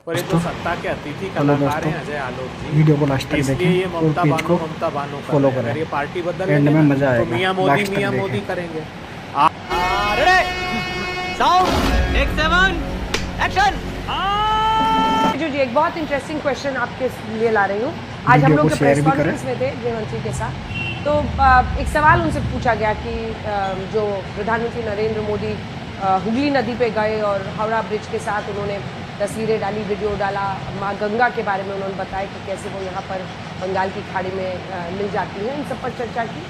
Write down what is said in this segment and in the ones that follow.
और ये तो सत्ता के अतिथि कलाकार हैं अजय आलोक जी, वीडियो को लास्ट तक इसलिए देखें ये और ममता पेज बानो को ममता बानो कर फॉलो रहे हैं। करें। अगर ये पार्टी बदल एंड लेंगे में ना मजा तो आएगा, मियाँ लास्ट तक मोदी देखें। करेंगे। जी एक बहुत इंटरेस्टिंग क्वेश्चन आपके लिए ला रही हूँ। आज हम वीडियो लोग को के शेयर प्रेस भी करें। कॉन्फ्रेंस में थे गृहमंत्री के साथ, तो एक सवाल उनसे पूछा गया कि जो प्रधानमंत्री नरेंद्र मोदी हुगली नदी पे गए और हावड़ा ब्रिज के साथ उन्होंने तस्वीरें डाली, वीडियो डाला, माँ गंगा के बारे में उन्होंने बताया कि कैसे वो यहाँ पर बंगाल की खाड़ी में मिल जाती हैं, इन सब पर चर्चा की।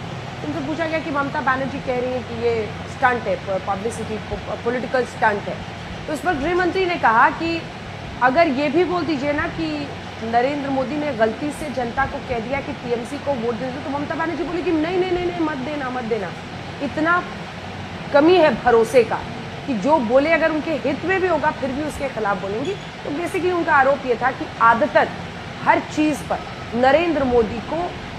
उनसे पूछा गया कि ममता बनर्जी कह रही है कि ये स्टंट है, पब्लिसिटी पॉलिटिकल स्टंट है। तो इस पर गृह मंत्री ने कहा कि अगर ये भी बोल दीजिए ना कि नरेंद्र मोदी ने गलती से जनता को कह दिया कि टीएमसी को वोट दे दो, तो ममता बनर्जी बोली कि नहीं नहीं नहीं नहीं मत देना मत देना। इतना कमी है भरोसे का कि जो बोले अगर उनके हित में भी होगा फिर भी उसके खिलाफ बोलेंगी। तो बेसिकली उनका आरोप ये था कि आदतन हर चीज पर नरेंद्र मोदी को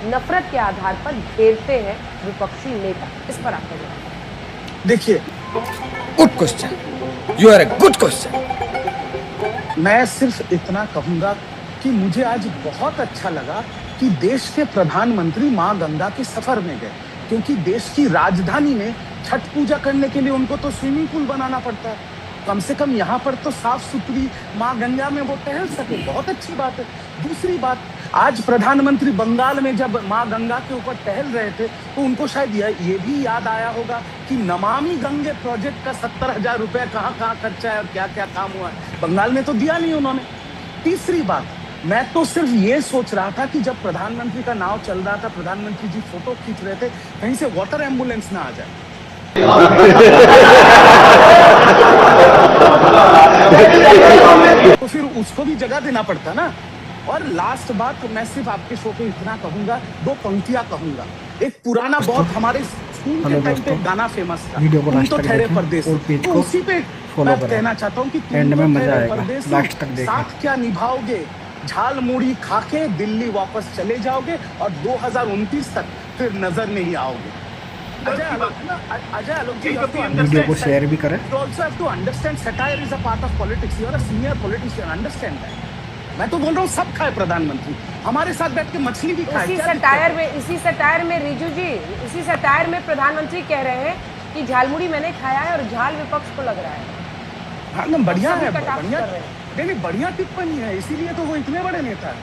नफरत के आधार पर घेरते हैं विपक्षी नेता। इस पर आपका जवाब। देखिए, good question, you are a good question. मैं सिर्फ इतना कहूंगा कि मुझे आज बहुत अच्छा लगा कि देश के प्रधानमंत्री मां गंगा के सफर में गए, क्योंकि देश की राजधानी में छठ पूजा करने के लिए उनको तो स्विमिंग पूल बनाना पड़ता है। कम से कम यहाँ पर तो साफ सुथरी मां गंगा में वो टहल सके, बहुत अच्छी बात है। दूसरी बात, आज प्रधानमंत्री बंगाल में जब मां गंगा के ऊपर टहल रहे थे तो उनको शायद ये भी याद आया होगा कि नमामि गंगे प्रोजेक्ट का 70,000 रुपया कहाँ कहाँ खर्चा है और क्या क्या काम हुआ है, बंगाल में तो दिया नहीं उन्होंने। तीसरी बात, मैं तो सिर्फ ये सोच रहा था कि जब प्रधानमंत्री का नाव चल रहा था, प्रधानमंत्री जी फोटो खींच रहे थे, कहीं से वाटर एम्बुलेंस ना आ जाए। तो फिर उसको भी जगह देना पड़ता ना। और लास्ट बात, मैं सिर्फ आपके शो पे इतना कहूंगा, दो पंक्तियां कहूंगा। एक पुराना बहुत हमारे स्कूल के टाइम पे गाना फेमस था, वीडियो को तुम लास्ट तो तक ठहरे देखें परदेस। और पेज तो को उसी पे फॉलो मैं करें। कहना चाहता हूँ कि एंड तुम में तो मजा ठहरे आएगा, परदेस, लास्ट तक देखें। साथ क्या निभाओगे, झाल मुड़ी खाके दिल्ली वापस चले जाओगे और 2029 तक फिर नजर नहीं आओगे। अजय आलोक जी, वीडियो को शेयर भी करें। You also have to understand satire is a part of politics. You are a senior politician. Understand that. मैं तो बोल रहा हूँ सब खाए प्रधानमंत्री, हमारे साथ बैठ के मछली भी खाए। इसी सटायर में रिजू जी, इसी सटायर में प्रधानमंत्री कह रहे हैं कि झालमुड़ी मैंने खाया है और झाल विपक्ष को लग रहा है। हाँ ना, बढ़िया है, कटाक्ष बढ़िया। कर रहे हैं। नहीं, बढ़िया टिप्पणी है, इसीलिए तो वो इतने बड़े नेता है।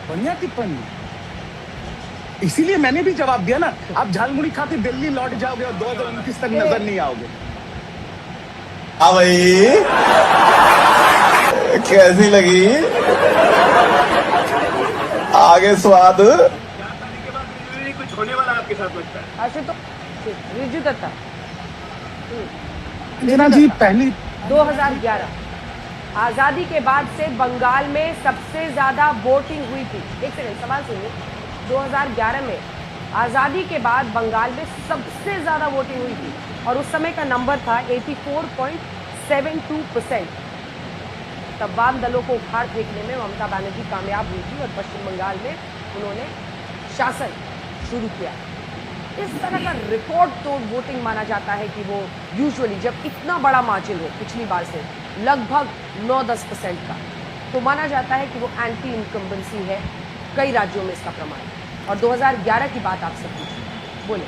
बढ़िया टिप्पणी, इसीलिए मैंने भी जवाब दिया ना। आप झालमुड़ी खा के दिल्ली लौट जाओगे और 2029 तक नजर नहीं आओगे। हाँ भाई, कैसी लगी आगे स्वाद? कुछ होने वाला आपके साथ लगता है? आशुतोष रिजू दत्ता, अंजना जी, पहली 2011 आजादी के बाद से बंगाल में सबसे ज्यादा वोटिंग हुई थी। एक सेकंड, सवाल सुनिए। 2011 में आजादी के बाद बंगाल में सबसे ज्यादा वोटिंग हुई थी और उस समय का नंबर था 84.72%। तब वाम दलों को उखाड़ फेंकने में ममता बनर्जी कामयाब हुई थी और पश्चिम बंगाल में उन्होंने शासन शुरू किया। इस तरह का रिकॉर्ड तोड़ वोटिंग माना जाता है कि वो यूजुअली जब इतना बड़ा मार्जिन हो पिछली बार से लगभग 9-10% का, तो माना जाता है कि वो एंटी इनकम्बेंसी है। कई राज्यों में इसका प्रमाण है। और 2011 की बात आपसे पूछी, बोले।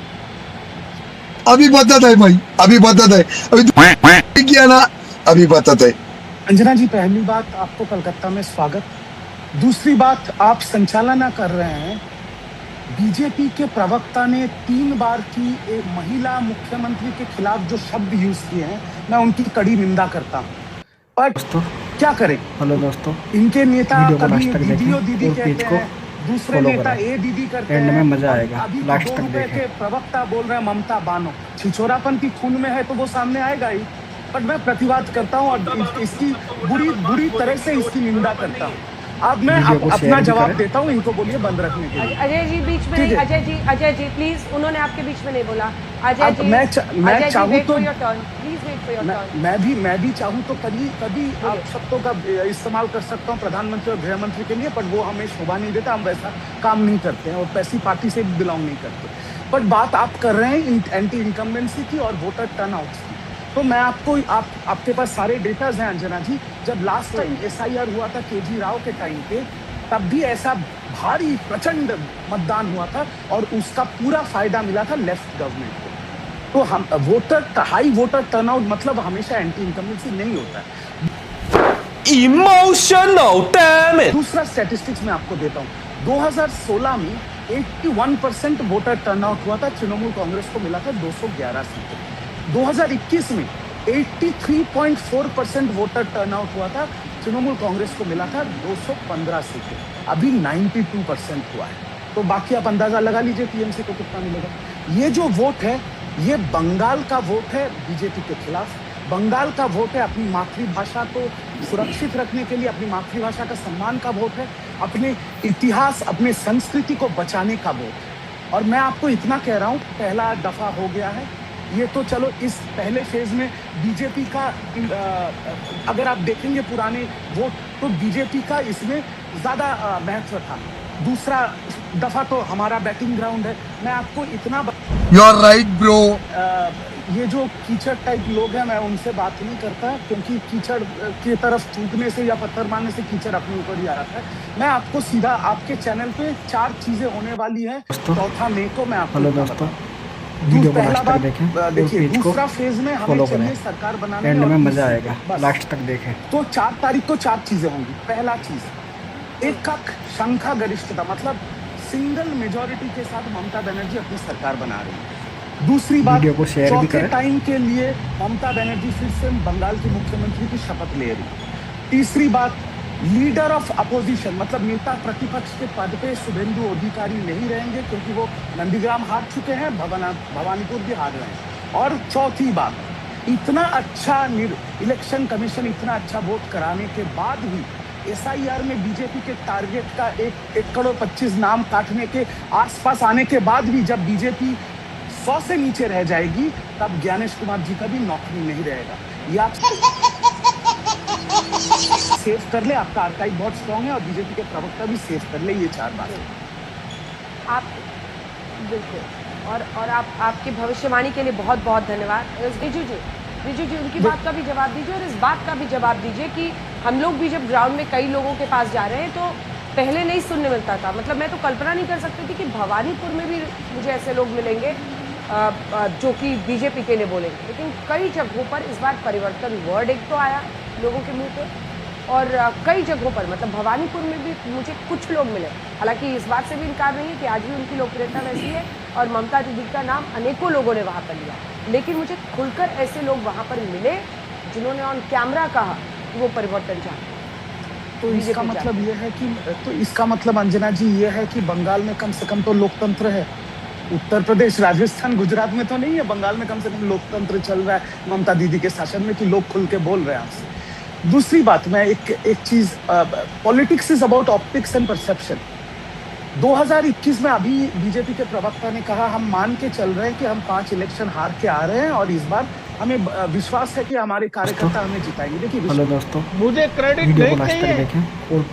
अभी बता है भाई, अभी बता है, अभी किया ना, अभी बता है। अंजना जी, पहली बात, आपको कलकत्ता में स्वागत। दूसरी बात, आप संचालना कर रहे हैं। बीजेपी के प्रवक्ता ने 3 बार की एक महिला मुख्यमंत्री के खिलाफ जो शब्द यूज किए हैं, मैं उनकी कड़ी निंदा करता हूँ। पर क्या करें, हेलो दोस्तों, इनके नेता वीडियो को कभी लास्ट तक दीदी और देखें दीदी और पेज कहते को हैं, दूसरे फॉलो नेता करें। ए दीदी करते एंड में हैं। मजा आएगा, अभी लास्ट तो तक 2 रुपए देखें। के प्रवक्ता बोल रहे हैं ममता बानो। छिछोरापन की खून में है तो वो सामने आएगा ही। बट मैं प्रतिवाद करता हूँ और इसकी बुरी तरह से इसकी निंदा करता हूँ। अब मैं अपना जवाब देता हूँ, इनको बोलिए बंद रखने के लिए। अजय जी बीच में नहीं, अजय जी प्लीज, उन्होंने आपके बीच में नहीं बोला। अजय जी, मैं चाहूँ तो please wait for your turn. मैं भी चाहूँ तो कभी आप शब्दों का इस्तेमाल कर सकता हूँ प्रधानमंत्री और गृह मंत्री के लिए, पर वो हमें शोभा नहीं देता। हम वैसा काम नहीं करते हैं और वैसी पार्टी से बिलोंग नहीं करते। बट बात आप कर रहे हैं एंटी इनकम्बेंसी की और वोटर टर्नआउट की। तो मैं आपके पास सारे डेटाज हैं अंजना जी। जब लास्ट टाइम SIR हुआ था KG राव के टाइम पे, तब भी ऐसा भारी प्रचंड मतदान हुआ था और उसका पूरा फायदा मिला था लेफ्ट गवर्नमेंट को। तो हम हाई वोटर टर्नआउट मतलब हमेशा एंटी इनकम्बेंसी नहीं होता है। Emotional damn it! दूसरा स्टैटिस्टिक्स मैं आपको देता हूँ। 2016 में 81% वोटर टर्नआउट हुआ था, तृणमूल कांग्रेस को मिला था 211 सीटें। 2021 में 83.4% वोटर टर्नआउट हुआ था, तृणमूल कांग्रेस को मिला था 215 सीटें। अभी 92% हुआ है। तो बाकी आप अंदाजा लगा लीजिए TMC को कितना मिलेगा। ये जो वोट है, ये बंगाल का वोट है बीजेपी के खिलाफ। बंगाल का वोट है अपनी मातृभाषा को सुरक्षित रखने के लिए, अपनी मातृभाषा का सम्मान का वोट है, अपने इतिहास, अपने संस्कृति को बचाने का वोट। और मैं आपको इतना कह रहा हूँ, पहला दफा हो गया है ये। तो चलो इस पहले फेज में बीजेपी का अगर आप देखेंगे पुराने वोट, तो बीजेपी का इसमें ज्यादा महत्व था। दूसरा दफा तो हमारा बैटिंग ग्राउंड है। मैं आपको इतना यू आर राइट ब्रो। ये जो कीचड़ टाइप लोग हैं, मैं उनसे बात नहीं करता, क्योंकि कीचड़ की तरफ थूकने से या पत्थर मारने से कीचड़ अपने ऊपर ही आ रहा है। मैं आपको सीधा आपके चैनल पे 4 चीजें होने वाली है। चौथा मई को मैं आपको हेलो दोस्तों, वीडियो को लास्ट तक देखें, देखिए पेज को दूसरा फेज में हमें फॉलो चाहिए करें, सरकार बनाने एंड और में मजा तीसरी- आएगा, बस। लास्ट तक देखें। तो 4 तारीख को 4 चीजें होंगी। पहला चीज, एकक संख्या गरिष्ठता, मतलब सिंगल मेजोरिटी के साथ ममता बनर्जी अपनी सरकार बना रही है। दूसरी बात, वीडियो को शेयर भी चौथे करें। टाइम के लिए ममता बनर्जी फिर से बंगाल की मुख्यमंत्री की शपथ ले रही है। तीसरी बात, लीडर ऑफ अपोजिशन मतलब नेता प्रतिपक्ष के पद पे शुभेंदु अधिकारी नहीं रहेंगे, क्योंकि वो नंदीग्राम हार चुके हैं, भवानीपुर भी हार रहे हैं। और चौथी बात, इतना अच्छा इलेक्शन कमीशन इतना अच्छा वोट कराने के बाद भी SIR में बीजेपी के टारगेट का 1 करोड़ 25 नाम काटने के आसपास आने के बाद भी जब बीजेपी 100 से नीचे रह जाएगी, तब ज्ञानेश कुमार जी का भी नौकरी नहीं रहेगा। ये आप सेव कर ले, आपका आर्काइव बहुत स्ट्रॉन्ग है और बीजेपी के प्रवक्ता भी सेव कर ले। ये 4 बातें आप बिल्कुल। और आपकी भविष्यवाणी के लिए बहुत बहुत धन्यवाद। रिजू जी उनकी बात का भी जवाब दीजिए और इस बात का भी जवाब दीजिए कि हम लोग भी जब ग्राउंड में कई लोगों के पास जा रहे हैं तो पहले नहीं सुनने मिलता था। मतलब मैं तो कल्पना नहीं कर सकती थी कि भवानीपुर में भी मुझे ऐसे लोग मिलेंगे जो कि बीजेपी के लिए बोलेंगे। लेकिन कई जगहों पर इस बार परिवर्तन वर्ड एक तो आया लोगों के मुंह पे, और कई जगहों पर मतलब भवानीपुर में भी मुझे कुछ लोग मिले। हालांकि इस बात से भी इनकार नहीं है कि आज भी उनकी लोकप्रियता वैसी है और ममता दीदी का नाम अनेकों लोगों ने वहाँ पर लिया, लेकिन मुझे खुलकर ऐसे लोग वहाँ पर मिले जिन्होंने ऑन कैमरा कहा कि वो परिवर्तन चाहते हैं। तो इसका मतलब ये है कि इसका मतलब अंजना जी ये है कि बंगाल में कम से कम तो लोकतंत्र है। उत्तर प्रदेश, राजस्थान, गुजरात में तो नहीं है। बंगाल में कम से कम लोकतंत्र चल रहा है ममता दीदी के शासन में, कि लोग खुल के बोल रहे हैं आपसे। दूसरी बात, मैं एक चीज, politics is about optics and perception. 2021 में अभी बीजेपी के प्रवक्ता ने कहा, हम मान के चल रहे हैं कि हम 5 इलेक्शन हार के आ रहे हैं और इस बार हमें विश्वास है कि हमारे कार्यकर्ता हमें जिताएंगे। देखिए हेलो दोस्तों, मुझे क्रेडिट वीडियो नहीं को लास्ट तक चाहिए। देखें और